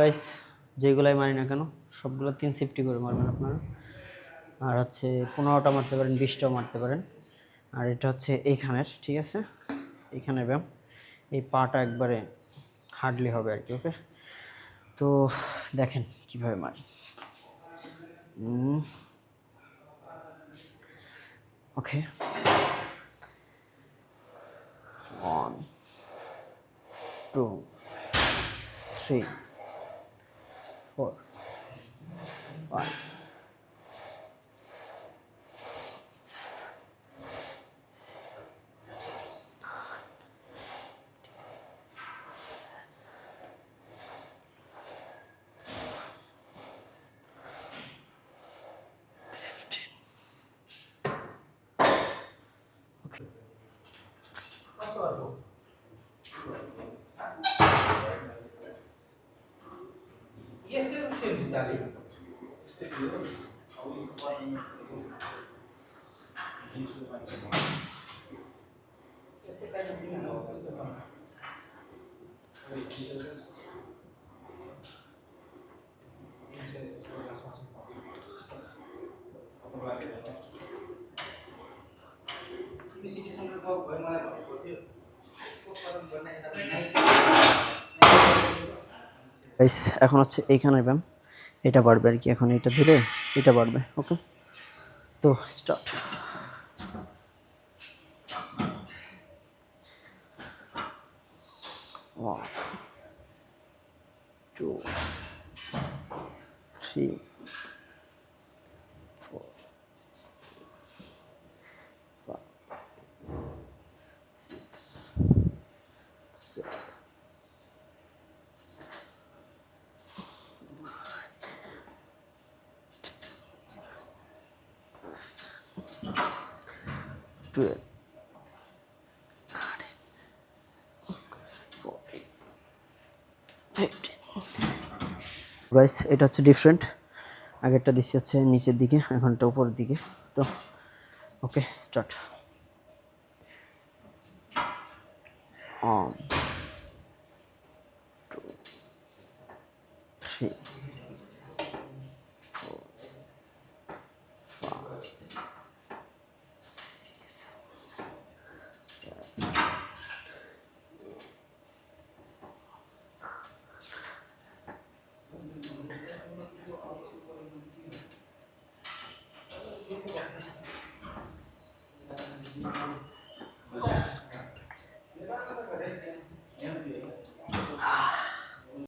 Guys যেগুলাই মারি না কেন সবগুলো 350 করে মারবেন আপনারা। আর হচ্ছে 15টা মারতে পারেন, 20টাও মারতে পারেন। আর এটা হচ্ছে এইখানের, ঠিক আছে, এইখানের ব্যায়াম। এই পাটা একবারে হার্ডলি হবে আর কি। ওকে, তো দেখেন কিভাবে মারি। ওকে, 1 2 3 4 5 গাইস এখন হচ্ছে এইখানের ব্যায়াম, এটা বাড়বে আর কি। এখন এটা ধীরে এটা বাড়বে। ওকে, তো স্টার্ট। 1 2 3 4 5 6 7 12 15। গাইস এটা হচ্ছে ডিফারেন্ট, আগেরটা দিচ্ছি হচ্ছে নিচের দিকে, এখনটা উপরের দিকে। তো ওকে, স্টার্ট। 1 2 3